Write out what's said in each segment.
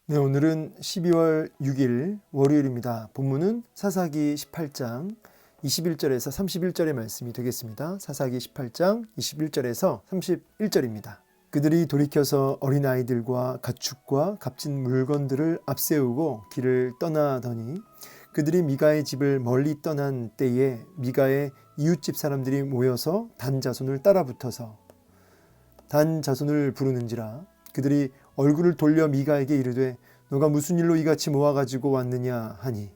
네, 오늘은 12월 6일 월요일입니다. 본문은 사사기 18장 21절에서 31절의 말씀이 되겠습니다. 사사기 18장 21절에서 31절입니다. 그들이 돌이켜서 어린아이들과 가축과 값진 물건들을 앞세우고 길을 떠나더니 그들이 미가의 집을 멀리 떠난 때에 미가의 이웃집 사람들이 모여서 단 자손을 따라붙어서 단 자손을 부르는지라. 그들이 얼굴을 돌려 미가에게 이르되 너가 무슨 일로 이같이 모아가지고 왔느냐 하니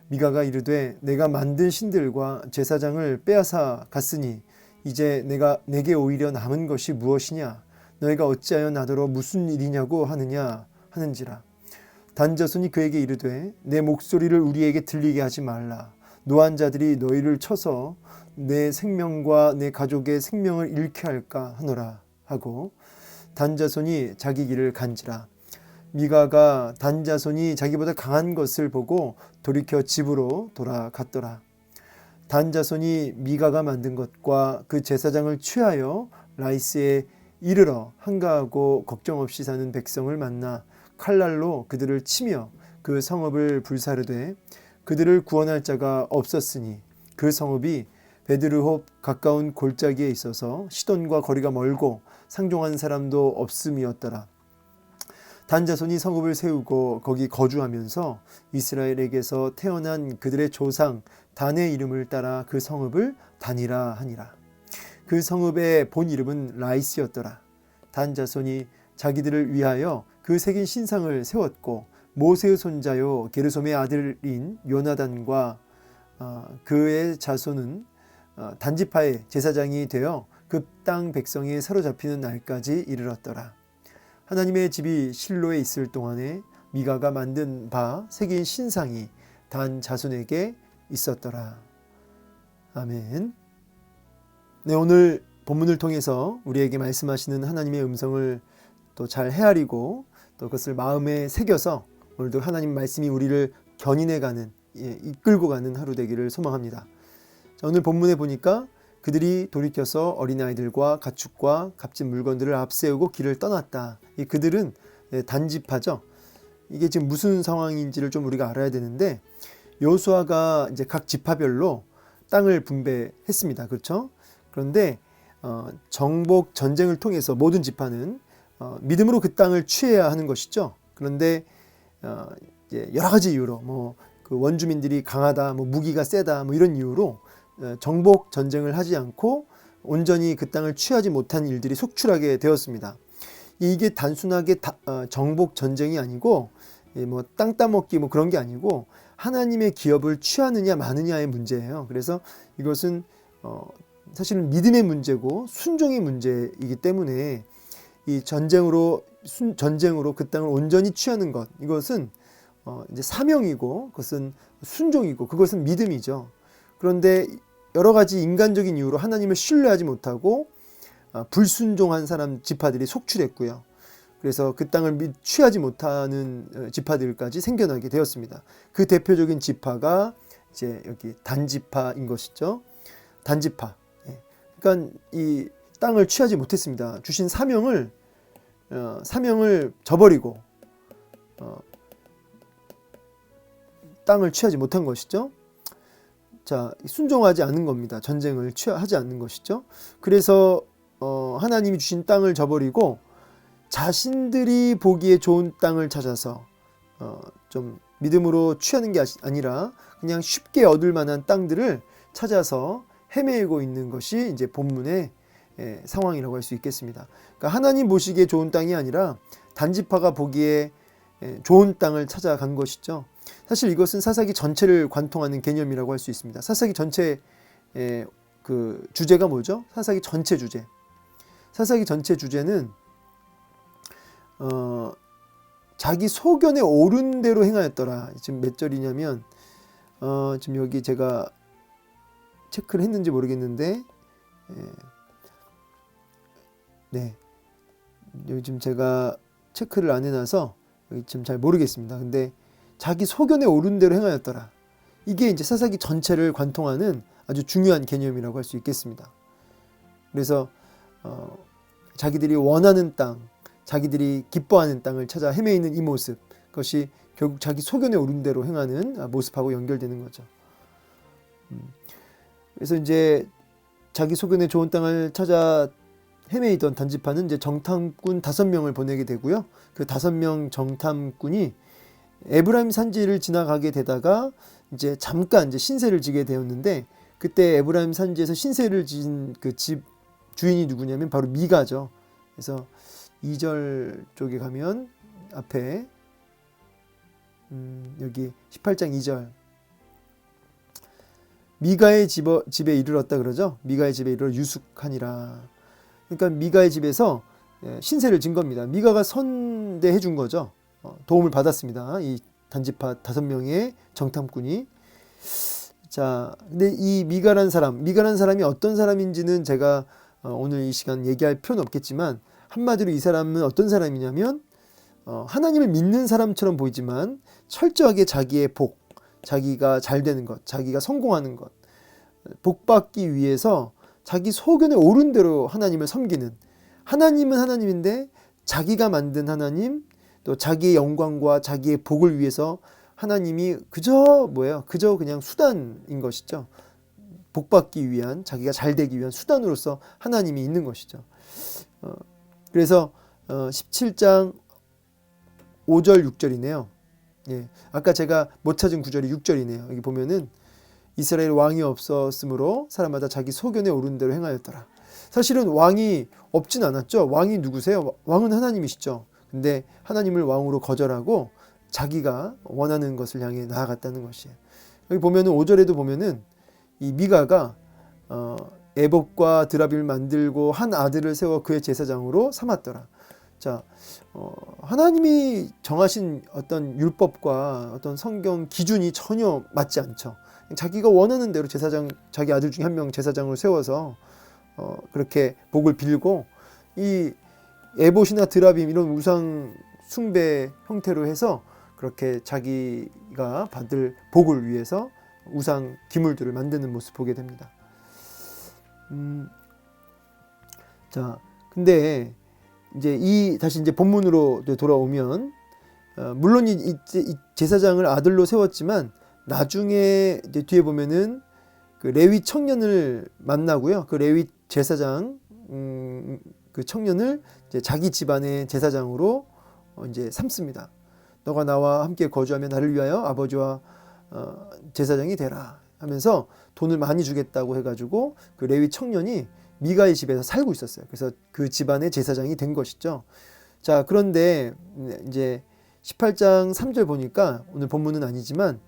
미가가 이르되 내가 만든 신들과 제사장을 빼앗아 갔으니 이제 내게 오히려 남은 것이 무엇이냐 너희가 어찌하여 나더러 무슨 일이냐고 하느냐 하는지라. 단 자손이 그에게 이르되 내 목소리를 우리에게 들리게 하지 말라. 노한 자들이 너희를 쳐서 내 생명과 내 가족의 생명을 잃게 할까 하노라 하고 단 자손이 자기 길을 간지라. 미가가 단 자손이 자기보다 강한 것을 보고 돌이켜 집으로 돌아갔더라. 단 자손이 미가가 만든 것과 그 제사장을 취하여 라이스에 이르러 한가하고 걱정 없이 사는 백성을 만나 칼날로 그들을 치며 그 성읍을 불사르되 그들을 구원할 자가 없었으니 그 성읍이 베드르홉 가까운 골짜기에 있어서 시돈과 거리가 멀고 상종한 사람도 없음이었더라. 단 자손이 성읍을 세우고 거기 거주하면서 이스라엘에게서 태어난 그들의 조상 단의 이름을 따라 그 성읍을 단이라 하니라. 그 성읍의 본 이름은 라이스였더라. 단 자손이 자기들을 위하여 그 새긴 신상을 세웠고 모세의 손자요 게르솜의 아들인 요나단과 그의 자손은 단지파의 제사장이 되어 그 땅 백성이 사로잡히는 날까지 이르렀더라. 하나님의 집이 실로에 있을 동안에 미가가 만든 바 새긴 신상이 단 자손에게 있었더라. 아멘. 네, 오늘 본문을 통해서 우리에게 말씀하시는 하나님의 음성을 또 잘 헤아리고 또 그것을 마음에 새겨서 오늘도 하나님 말씀이 우리를 견인해가는, 이끌고 가는 하루 되기를 소망합니다. 자, 오늘 본문에 보니까 그들이 돌이켜서 어린아이들과 가축과 값진 물건들을 앞세우고 길을 떠났다. 이 그들은 단지파죠. 이게 지금 무슨 상황인지를 좀 우리가 알아야 되는데 여호수아가 이제 각 지파별로 땅을 분배했습니다. 그렇죠? 그런데 정복 전쟁을 통해서 모든 지파는 믿음으로 그 땅을 취해야 하는 것이죠. 그런데 이제 여러 가지 이유로 그 원주민들이 강하다, 무기가 세다, 이런 이유로 정복 전쟁을 하지 않고 온전히 그 땅을 취하지 못한 일들이 속출하게 되었습니다. 이게 단순하게 정복 전쟁이 아니고 땅 따먹기 그런 게 아니고 하나님의 기업을 취하느냐 마느냐의 문제예요. 그래서 이것은 사실은 믿음의 문제고 순종의 문제이기 때문에 이 전쟁으로 그 땅을 온전히 취하는 것, 이것은 이제 사명이고 그것은 순종이고 그것은 믿음이죠. 그런데 여러 가지 인간적인 이유로 하나님을 신뢰하지 못하고 불순종한 사람 지파들이 속출했고요. 그래서 그 땅을 취하지 못하는 지파들까지 생겨나게 되었습니다. 그 대표적인 지파가 이제 여기 단지파인 것이죠. 단지파. 그러니까 이 땅을 취하지 못했습니다. 주신 사명을 저버리고 땅을 취하지 못한 것이죠. 자, 순종하지 않는 겁니다. 전쟁을 하지 않는 것이죠. 그래서 하나님이 주신 땅을 저버리고 자신들이 보기에 좋은 땅을 찾아서 좀 믿음으로 취하는 게 아니라 그냥 쉽게 얻을 만한 땅들을 찾아서 헤매고 있는 것이 이제 본문의 상황이라고 할 수 있겠습니다. 그러니까 하나님 보시기에 좋은 땅이 아니라 단지파가 보기에 좋은 땅을 찾아간 것이죠. 사실 이것은 사사기 전체를 관통하는 개념이라고 할 수 있습니다. 사사기 전체 그 주제가 뭐죠? 사사기 전체 주제. 사사기 전체 주제는 자기 소견에 옳은 대로 행하였더라. 지금 몇 절이냐면 지금 여기 제가 체크를 했는지 모르겠는데 네, 여기 지금 제가 체크를 안 해놔서 여기 지금 잘 모르겠습니다. 근데 자기 소견에 옳은 대로 행하였더라. 이게 이제 사사기 전체를 관통하는 아주 중요한 개념이라고 할 수 있겠습니다. 그래서 자기들이 원하는 땅, 자기들이 기뻐하는 땅을 찾아 헤매이는 이 모습, 그것이 결국 자기 소견에 오른 대로 행하는 모습하고 연결되는 거죠. 그래서 이제 자기 소견에 좋은 땅을 찾아 헤매이던 단지파는 이제 정탐꾼 5명을 보내게 되고요. 그 5명 정탐꾼이 에브라임 산지를 지나가게 되다가 이제 잠깐 이제 신세를 지게 되었는데, 그때 에브라임 산지에서 신세를 진 그 집 주인이 누구냐면 바로 미가죠. 그래서 2절 쪽에 가면 앞에 여기 18장 2절 미가의 집에 이르렀다 그러죠. 미가의 집에 이르러 유숙하니라. 그러니까 미가의 집에서 신세를 진 겁니다. 미가가 선대해 준 거죠. 도움을 받았습니다. 이 단지파 5명의 정탐꾼이. 자, 근데 이 미가란 사람이 어떤 사람인지는 제가 오늘 이 시간 얘기할 필요는 없겠지만, 한마디로 이 사람은 어떤 사람이냐면 하나님을 믿는 사람처럼 보이지만 철저하게 자기의 복, 자기가 잘 되는 것, 자기가 성공하는 것, 복 받기 위해서 자기 소견에 오른 대로 하나님을 섬기는, 하나님은 하나님인데 자기가 만든 하나님, 또 자기의 영광과 자기의 복을 위해서 하나님이 그저 그냥 수단인 것이죠. 복 받기 위한, 자기가 잘 되기 위한 수단으로서 하나님이 있는 것이죠. 그래서 17장 5절 6절이네요. 예, 아까 제가 못 찾은 구절이 6절이네요. 여기 보면은 이스라엘 왕이 없었으므로 사람마다 자기 소견에 오른 대로 행하였더라. 사실은 왕이 없진 않았죠. 왕이 누구세요? 왕은 하나님이시죠. 근데 하나님을 왕으로 거절하고 자기가 원하는 것을 향해 나아갔다는 것이에요. 여기 보면은 5절에도 보면은 이 미가가 에봇과 드라빔을 만들고 한 아들을 세워 그의 제사장으로 삼았더라. 자, 하나님이 정하신 어떤 율법과 어떤 성경 기준이 전혀 맞지 않죠. 자기가 원하는 대로 자기 아들 중에 한 명 제사장으로 세워서 그렇게 복을 빌고, 이 에봇이나 드라빔 이런 우상 숭배 형태로 해서 그렇게 자기가 받을 복을 위해서 우상 기물들을 만드는 모습 보게 됩니다. 자, 근데 이제 다시 이제 본문으로 돌아오면, 물론 이 제사장을 아들로 세웠지만 나중에 이제 뒤에 보면은 그 레위 청년을 만나고요. 그 레위 제사장 그 청년을 이제 자기 집안의 제사장으로 이제 삼습니다. 너가 나와 함께 거주하며 나를 위하여 아버지와 제사장이 되라 하면서 돈을 많이 주겠다고 해가지고 그 레위 청년이 미가의 집에서 살고 있었어요. 그래서 그 집안의 제사장이 된 것이죠. 자, 그런데 이제 18장 3절 보니까, 오늘 본문은 아니지만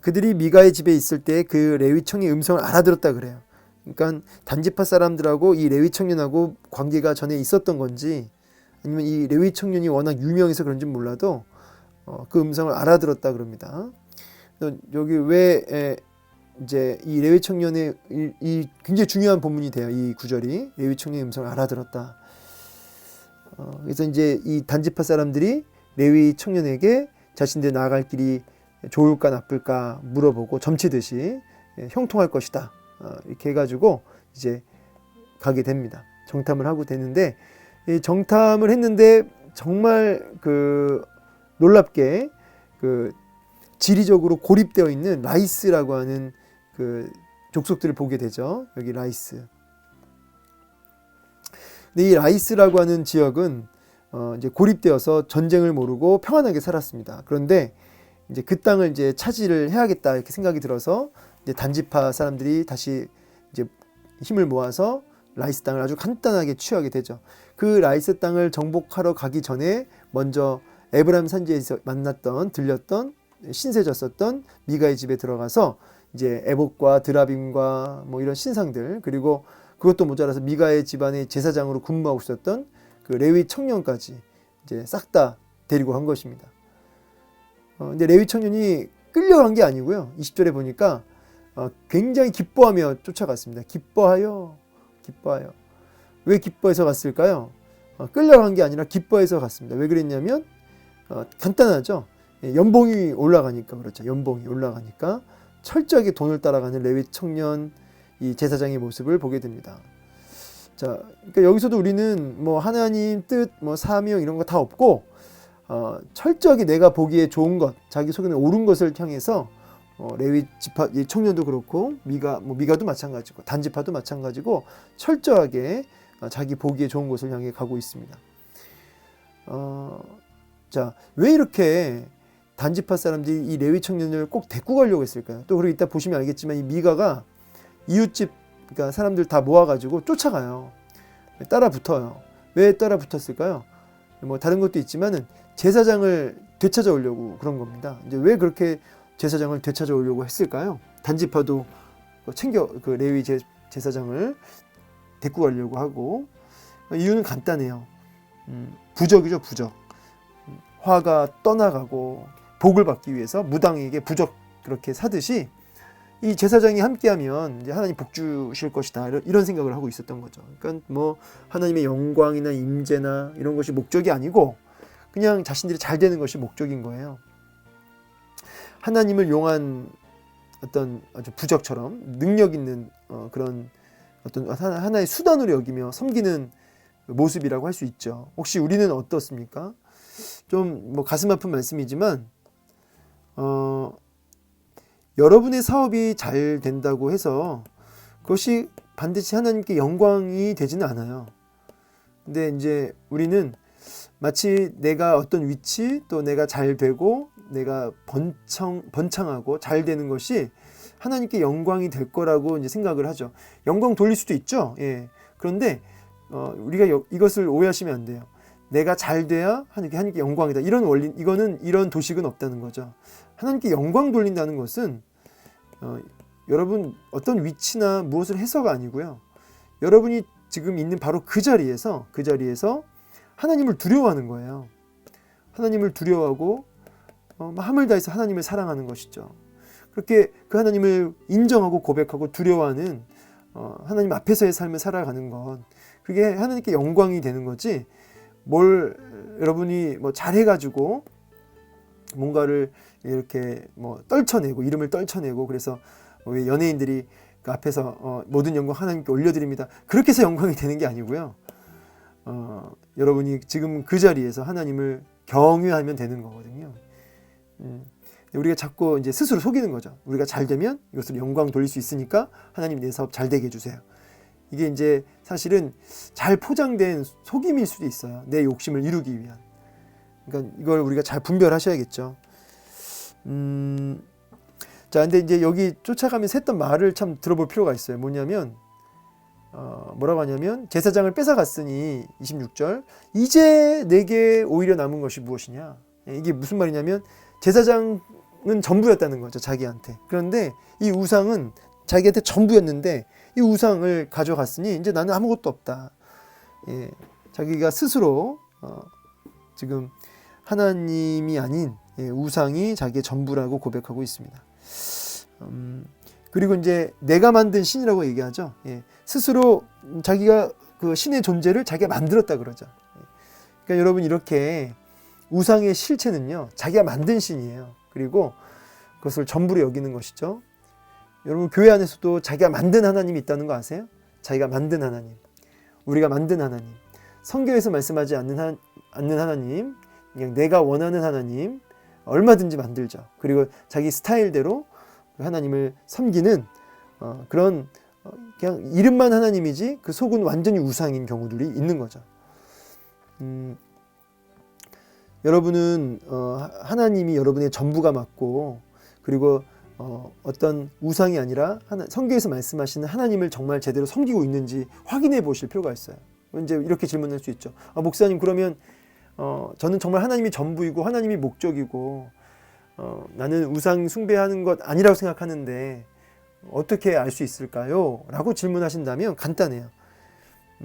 그들이 미가의 집에 있을 때 그 레위 청년의 음성을 알아들었다 그래요. 그러니까 단지파 사람들하고 이 레위 청년하고 관계가 전에 있었던 건지, 아니면 이 레위 청년이 워낙 유명해서 그런지 몰라도 그 음성을 알아들었다 그럽니다. 여기 왜 이제 이 레위 청년의 이 굉장히 중요한 본문이 돼요. 이 구절이 레위 청년의 음성을 알아들었다. 그래서 이제 이 단지파 사람들이 레위 청년에게 자신들 나아갈 길이 좋을까 나쁠까 물어보고 점치듯이 형통할 것이다, 이렇게 해가지고 이제 가게 됩니다. 정탐을 하고 되는데, 이 정탐을 했는데 정말 그 놀랍게 그 지리적으로 고립되어 있는 라이스라고 하는 그 족속들을 보게 되죠. 여기 라이스. 근데 이 라이스라고 하는 지역은 이제 고립되어서 전쟁을 모르고 평안하게 살았습니다. 그런데 이제 그 땅을 이제 차지를 해야겠다 이렇게 생각이 들어서 이제 단지파 사람들이 다시 이제 힘을 모아서 라이스 땅을 아주 간단하게 취하게 되죠. 그 라이스 땅을 정복하러 가기 전에 먼저 에브라임 산지에서 들렸던 신세졌었던 미가의 집에 들어가서 이제 에봇과 드라빔과 뭐 이런 신상들, 그리고 그것도 모자라서 미가의 집안의 제사장으로 근무하고 있었던 그 레위 청년까지 이제 싹 다 데리고 간 것입니다. 근데 레위 청년이 끌려간 게 아니고요. 20절에 보니까 굉장히 기뻐하며 쫓아갔습니다. 기뻐하여. 왜 기뻐해서 갔을까요? 끌려간 게 아니라 기뻐해서 갔습니다. 왜 그랬냐면 간단하죠. 연봉이 올라가니까 그렇죠. 연봉이 올라가니까 철저하게 돈을 따라가는 레위 청년 이 제사장의 모습을 보게 됩니다. 자, 그러니까 여기서도 우리는 뭐 하나님 뜻, 뭐 사명 이런 거 다 없고 철저하게 내가 보기에 좋은 것, 자기 속에 옳은 것을 향해서 레위 지파 이 청년도 그렇고 미가도 마찬가지고 단지파도 마찬가지고 철저하게 자기 보기에 좋은 것을 향해 가고 있습니다. 자, 왜 이렇게 단지파 사람들이 이 레위 청년을 꼭 데리고 가려고 했을까요? 또 그리고 이따 보시면 알겠지만 이 미가가 이웃집 그러니까 사람들 다 모아가지고 쫓아가요. 따라 붙어요. 왜 따라 붙었을까요? 뭐 다른 것도 있지만은 제사장을 되찾아오려고 그런 겁니다. 이제 왜 그렇게 제사장을 되찾아오려고 했을까요? 단지파도 그 레위 제사장을 데리고 가려고 하고 이유는 간단해요. 부적이죠, 부적. 화가 떠나가고 복을 받기 위해서 무당에게 부적 그렇게 사듯이 이 제사장이 함께하면 이제 하나님 복 주실 것이다 이런 생각을 하고 있었던 거죠. 그러니까 뭐 하나님의 영광이나 임재나 이런 것이 목적이 아니고 그냥 자신들이 잘 되는 것이 목적인 거예요. 하나님을 용한 어떤 아주 부적처럼 능력 있는 그런 어떤 하나의 수단으로 여기며 섬기는 모습이라고 할 수 있죠. 혹시 우리는 어떻습니까? 좀 뭐 가슴 아픈 말씀이지만 여러분의 사업이 잘 된다고 해서 그것이 반드시 하나님께 영광이 되지는 않아요. 근데 이제 우리는 마치 내가 어떤 위치 또 내가 잘 되고 내가 번창하고 잘 되는 것이 하나님께 영광이 될 거라고 이제 생각을 하죠. 영광 돌릴 수도 있죠. 예. 그런데 우리가 이것을 오해하시면 안 돼요. 내가 잘 돼야 하나님께 영광이다. 이런 원리, 이런 도식은 없다는 거죠. 하나님께 영광 돌린다는 것은 여러분 어떤 위치나 무엇을 해서가 아니고요. 여러분이 지금 있는 바로 그 자리에서 하나님을 두려워하는 거예요. 하나님을 두려워하고 함을 다해서 하나님을 사랑하는 것이죠. 그렇게 그 하나님을 인정하고 고백하고 두려워하는 하나님 앞에서의 삶을 살아가는 것, 그게 하나님께 영광이 되는 거지. 뭘 여러분이 뭐 잘해가지고 뭔가를 이렇게 뭐 떨쳐내고 이름을 떨쳐내고 그래서 왜 연예인들이 그 앞에서 모든 영광 하나님께 올려드립니다. 그렇게 해서 영광이 되는 게 아니고요. 여러분이 지금 그 자리에서 하나님을 경외하면 되는 거거든요. 우리가 자꾸 이제 스스로 속이는 거죠. 우리가 잘 되면 이것을 영광 돌릴 수 있으니까 하나님 내 사업 잘 되게 해주세요. 이게 이제 사실은 잘 포장된 속임일 수도 있어요. 내 욕심을 이루기 위한. 그러니까 이걸 우리가 잘 분별하셔야겠죠. 자, 근데 이제 여기 쫓아가면서 했던 말을 참 들어볼 필요가 있어요. 뭐냐면 뭐라고 하냐면 제사장을 뺏어갔으니 26절 이제 내게 오히려 남은 것이 무엇이냐. 이게 무슨 말이냐면 제사장은 전부였다는 거죠. 자기한테. 그런데 이 우상은 자기한테 전부였는데 이 우상을 가져갔으니 이제 나는 아무것도 없다. 예, 자기가 스스로 지금 하나님이 아닌 우상이 자기의 전부라고 고백하고 있습니다. 그리고 이제 내가 만든 신이라고 얘기하죠. 예, 스스로 자기가 그 신의 존재를 자기가 만들었다 그러죠. 그러니까 여러분 이렇게 우상의 실체는요, 자기가 만든 신이에요. 그리고 그것을 전부로 여기는 것이죠. 여러분 교회 안에서도 자기가 만든 하나님이 있다는 거 아세요? 자기가 만든 하나님, 우리가 만든 하나님, 성경에서 말씀하지 않는 하나님, 그냥 내가 원하는 하나님 얼마든지 만들죠. 그리고 자기 스타일대로 하나님을 섬기는 그런 그냥 이름만 하나님이지 그 속은 완전히 우상인 경우들이 있는 거죠. 여러분은 하나님이 여러분의 전부가 맞고 그리고 어떤 우상이 아니라 성경에서 말씀하시는 하나님을 정말 제대로 섬기고 있는지 확인해 보실 필요가 있어요. 이제 이렇게 질문할 수 있죠. 목사님 그러면 저는 정말 하나님이 전부이고 하나님이 목적이고 나는 우상 숭배하는 것 아니라고 생각하는데 어떻게 알 수 있을까요? 라고 질문하신다면 간단해요.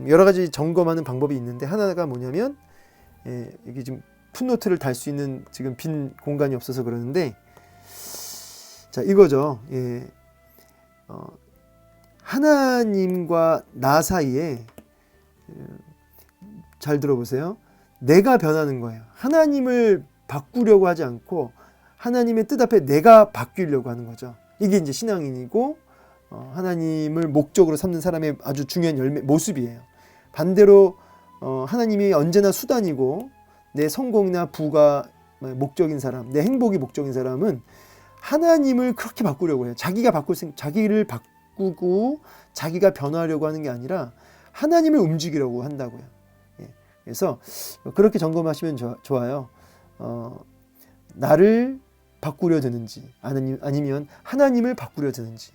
여러 가지 점검하는 방법이 있는데 하나가 뭐냐면 여기 지금 풋노트를 달 수 있는 지금 빈 공간이 없어서 그러는데 자 이거죠. 하나님과 나 사이에 잘 들어보세요. 내가 변하는 거예요. 하나님을 바꾸려고 하지 않고 하나님의 뜻 앞에 내가 바뀌려고 하는 거죠. 이게 이제 신앙인이고 하나님을 목적으로 삼는 사람의 아주 중요한 모습이에요. 반대로 하나님이 언제나 수단이고 내 성공이나 부가 목적인 사람, 내 행복이 목적인 사람은 하나님을 그렇게 바꾸려고 해요. 자기를 바꾸고 자기가 변화하려고 하는 게 아니라 하나님을 움직이려고 한다고요. 예. 그래서 그렇게 점검하시면 좋아요. 나를 바꾸려 드는지 아니면 하나님을 바꾸려 드는지,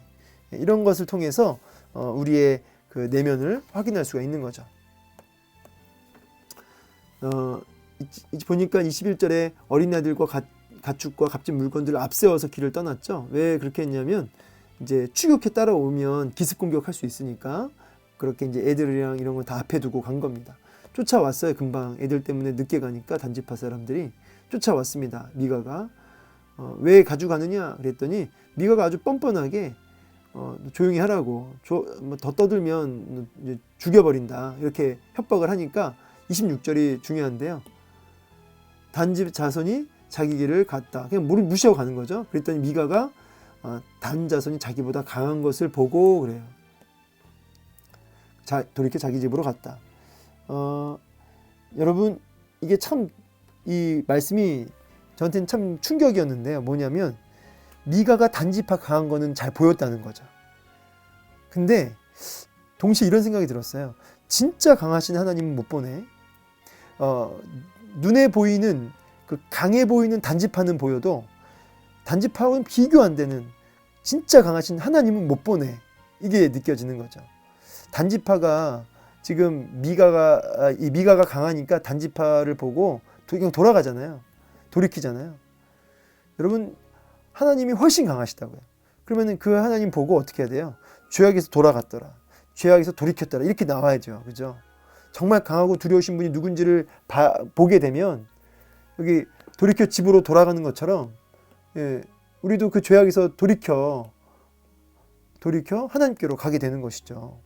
이런 것을 통해서 우리의 그 내면을 확인할 수가 있는 거죠. 보니까 21절에 어린 아들과 가축과 값진 물건들을 앞세워서 길을 떠났죠. 왜 그렇게 했냐면 이제 추격해 따라오면 기습 공격할 수 있으니까 그렇게 이제 애들이랑 이런 거 다 앞에 두고 간 겁니다. 쫓아왔어요. 금방 애들 때문에 늦게 가니까 단지파 사람들이 쫓아왔습니다. 미가가 왜 가져가느냐 그랬더니 미가가 아주 뻔뻔하게 조용히 하라고, 더 떠들면 이제 죽여버린다 이렇게 협박을 하니까 26절이 중요한데요. 단집 자손이 자기 길을 갔다. 그냥 무시하고 가는 거죠. 그랬더니 미가가 단 자손이 자기보다 강한 것을 보고 그래요. 돌이켜 자기 집으로 갔다. 여러분, 이게 참 이 말씀이 저한테는 참 충격이었는데요. 뭐냐면 미가가 단지파 강한 거는 잘 보였다는 거죠. 근데 동시에 이런 생각이 들었어요. 진짜 강하신 하나님은 못 보네. 눈에 보이는 그 강해 보이는 단지파는 보여도 단지파와는 비교 안 되는 진짜 강하신 하나님은 못 보네. 이게 느껴지는 거죠. 단지파가 지금 미가가 강하니까 단지파를 보고 그냥 돌아가잖아요. 돌이키잖아요. 여러분, 하나님이 훨씬 강하시다고요. 그러면 그 하나님 보고 어떻게 해야 돼요? 죄악에서 돌아갔더라, 죄악에서 돌이켰더라, 이렇게 나와야죠. 그죠? 정말 강하고 두려우신 분이 누군지를 보게 되면 여기 돌이켜 집으로 돌아가는 것처럼, 예, 우리도 그 죄악에서 돌이켜 하나님께로 가게 되는 것이죠.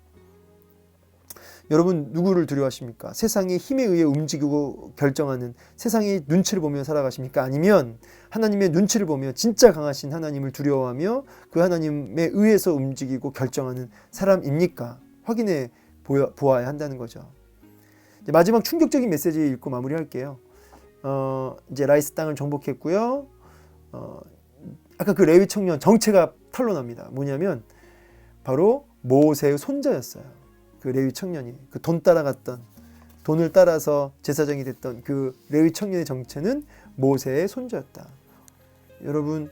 여러분, 누구를 두려워하십니까? 세상의 힘에 의해 움직이고 결정하는 세상의 눈치를 보며 살아가십니까? 아니면 하나님의 눈치를 보며 진짜 강하신 하나님을 두려워하며 그 하나님에 의해서 움직이고 결정하는 사람입니까? 확인해 보아야 한다는 거죠. 이제 마지막 충격적인 메시지 읽고 마무리할게요. 이제 라이스 땅을 정복했고요. 아까 그 레위 청년 정체가 탄로납니다. 뭐냐면 바로 모세의 손자였어요. 그 레위 청년이, 그 돈을 따라서 제사장이 됐던 그 레위 청년의 정체는 모세의 손자였다. 여러분,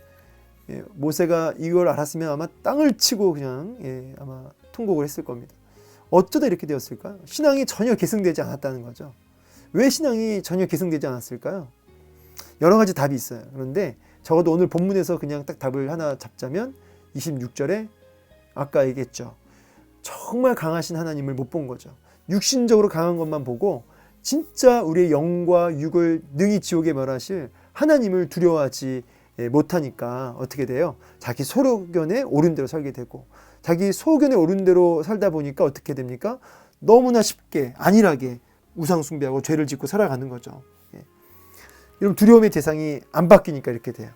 모세가 이걸 알았으면 아마 땅을 치고 그냥 아마 통곡을 했을 겁니다. 어쩌다 이렇게 되었을까요? 신앙이 전혀 계승되지 않았다는 거죠. 왜 신앙이 전혀 계승되지 않았을까요? 여러 가지 답이 있어요. 그런데 적어도 오늘 본문에서 그냥 딱 답을 하나 잡자면 26절에 아까 얘기했죠. 정말 강하신 하나님을 못 본 거죠. 육신적으로 강한 것만 보고 진짜 우리의 영과 육을 능히 지옥에 멸하실 하나님을 두려워하지 못하니까 어떻게 돼요? 자기 소견에 옳은 대로 살게 되고, 자기 소견에 옳은 대로 살다 보니까 어떻게 됩니까? 너무나 쉽게 안일하게 우상 숭배하고 죄를 짓고 살아가는 거죠. 여러분, 두려움의 대상이 안 바뀌니까 이렇게 돼요.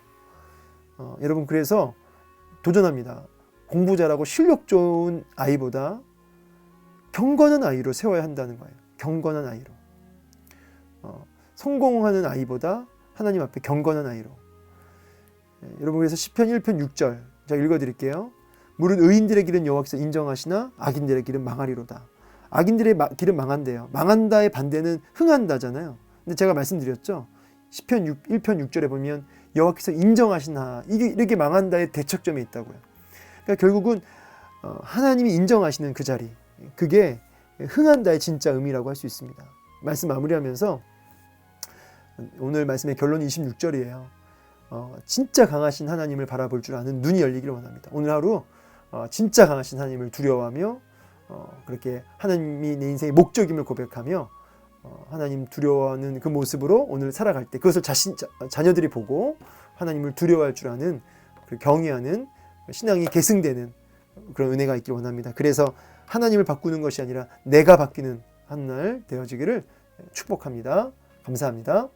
여러분, 그래서 도전합니다. 공부 잘하고 실력 좋은 아이보다 경건한 아이로 세워야 한다는 거예요. 경건한 아이로. 성공하는 아이보다 하나님 앞에 경건한 아이로. 여러분, 그래서 시편 1편 6절 제가 읽어드릴게요. 무릇 의인들의 길은 여호와께서 인정하시나 악인들의 길은 망하리로다. 악인들의 길은 망한대요. 망한다의 반대는 흥한다잖아요. 근데 제가 말씀드렸죠. 시편 1편 6절에 보면 여호와께서 인정하시나, 이게 망한다의 대척점에 있다고요. 그러니까 결국은 하나님이 인정하시는 그 자리, 그게 흥한다의 진짜 의미라고 할 수 있습니다. 말씀 마무리하면서 오늘 말씀의 결론이 26절이에요. 진짜 강하신 하나님을 바라볼 줄 아는 눈이 열리기를 원합니다. 오늘 하루 진짜 강하신 하나님을 두려워하며 그렇게 하나님이 내 인생의 목적임을 고백하며 하나님 두려워하는 그 모습으로 오늘 살아갈 때 그것을 자녀들이 보고 하나님을 두려워할 줄 아는, 경외하는 신앙이 계승되는 그런 은혜가 있기를 원합니다. 그래서 하나님을 바꾸는 것이 아니라 내가 바뀌는 한 날 되어지기를 축복합니다. 감사합니다.